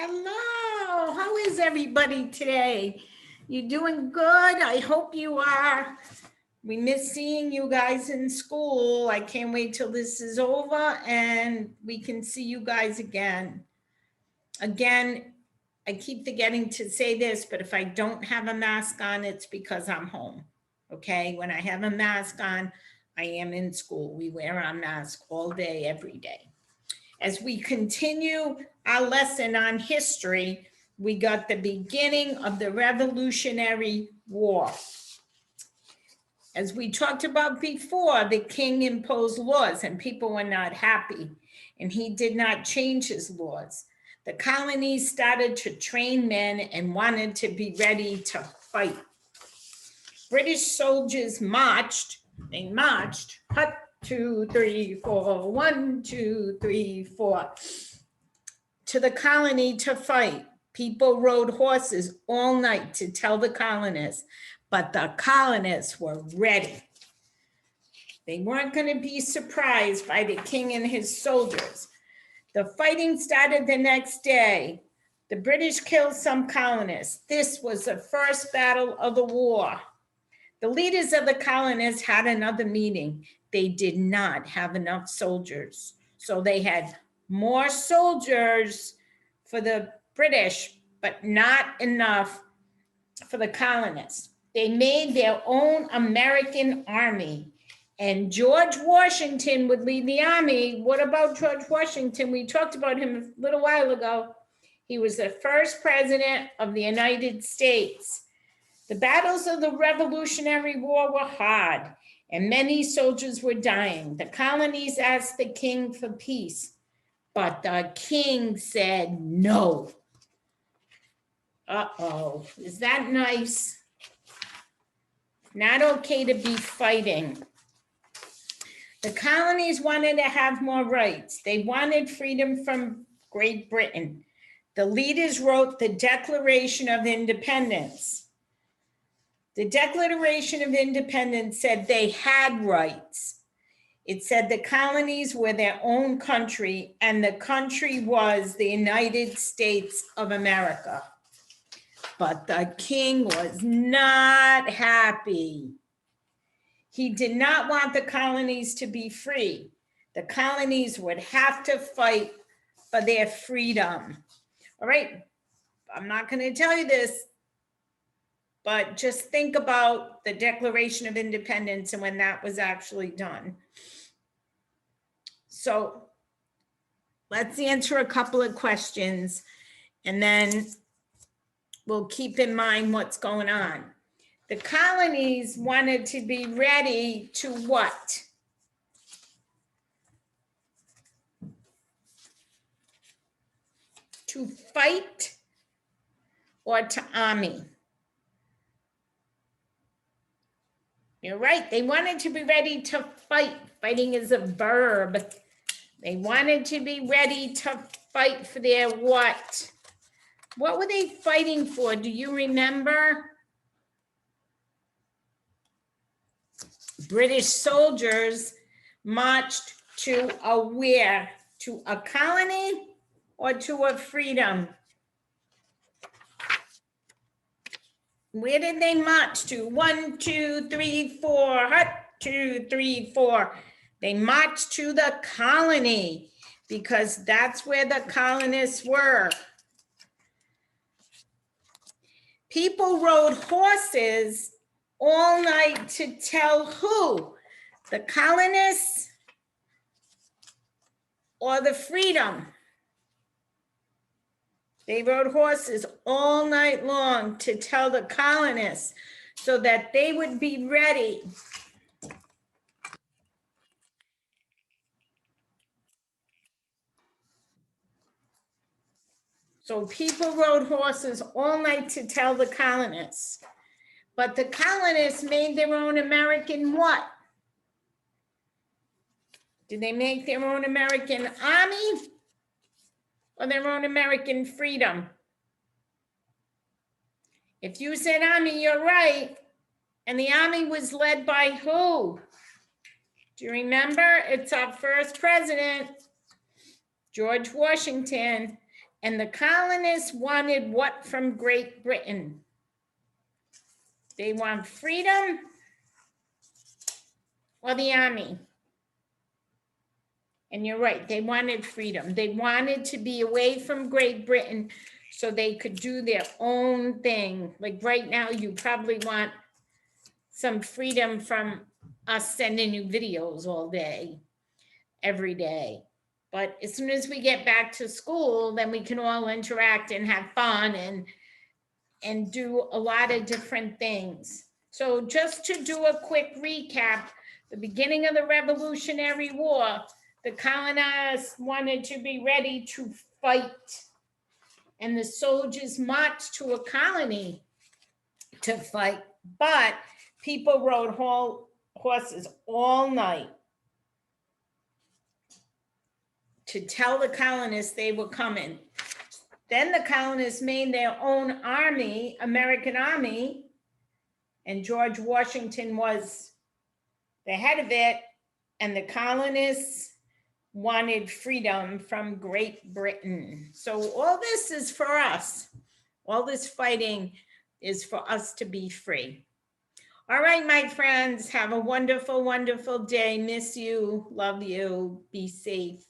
Hello, how is everybody today? You doing good? I hope you are. We miss seeing you guys in school. I can't wait till this is over and we can see you guys again. Again, I keep forgetting to say this, but if I don't have a mask on, it's because I'm home. Okay, when I have a mask on, I am in school. We wear our mask all day, every day. As we continue our lesson on history, we got the beginning of the Revolutionary War. As we talked about before, the king imposed laws and people were not happy, and he did not change his laws. The colonies started to train men and wanted to be ready to fight. British soldiers marched, hut, 2, 3, 4, 1, 2, 3, 4, to the colony to fight. People rode horses all night to tell the colonists, but the colonists were ready. They weren't going to be surprised by the king and his soldiers. The fighting started the next day. The British killed some colonists. This was the first battle of the war. The leaders of the colonists had another meeting. They did not have enough soldiers. So they had more soldiers for the British, but not enough for the colonists. They made their own American army, and George Washington would lead the army. What about George Washington? We talked about him a little while ago. He was the first president of the United States. The battles of the Revolutionary War were hard, and many soldiers were dying. The colonies asked the king for peace, but the king said no. Uh-oh, is that nice? Not okay to be fighting. The colonies wanted to have more rights. They wanted freedom from Great Britain. The leaders wrote the Declaration of Independence. The Declaration of Independence said they had rights. It said the colonies were their own country, and the country was the United States of America. But the king was not happy. He did not want the colonies to be free. The colonies would have to fight for their freedom. All right, I'm not going to tell you this, but just think about the Declaration of Independence and when that was actually done. So let's answer a couple of questions and then we'll keep in mind what's going on. The colonies wanted to be ready to what? To fight or to army? You're right, they wanted to be ready to fight. Fighting is a verb. They wanted to be ready to fight for their what? What were they fighting for? Do you remember? British soldiers marched to a where? To a colony or to a freedom? Where did they march to? 1, 2, 3, 4. Hut, 2, 3, 4. They marched to the colony because that's where the colonists were. People rode horses all night to tell who? The colonists or the freedom? They rode horses all night long to tell the colonists so that they would be ready. So people rode horses all night to tell the colonists. But the colonists made their own American what? Did they make their own American army or their own American freedom? If you said army, you're right. And the army was led by who? Do you remember? It's our first president, George Washington. And the colonists wanted what from Great Britain? They want freedom or the army? And you're right, they wanted freedom. They wanted to be away from Great Britain so they could do their own thing. Like right now, you probably want some freedom from us sending you videos all day, every day. But as soon as we get back to school, then we can all interact and have fun and do a lot of different things. So just to do a quick recap, the beginning of the Revolutionary War, the colonists wanted to be ready to fight. And the soldiers marched to a colony to fight, but people rode horses all night to tell the colonists they were coming. Then the colonists made their own army, American army, and George Washington was the head of it, and the colonists wanted freedom from Great Britain. So all this is for us. All this fighting is for us to be free. All right, my friends, have a wonderful, wonderful day. Miss you, love you, be safe.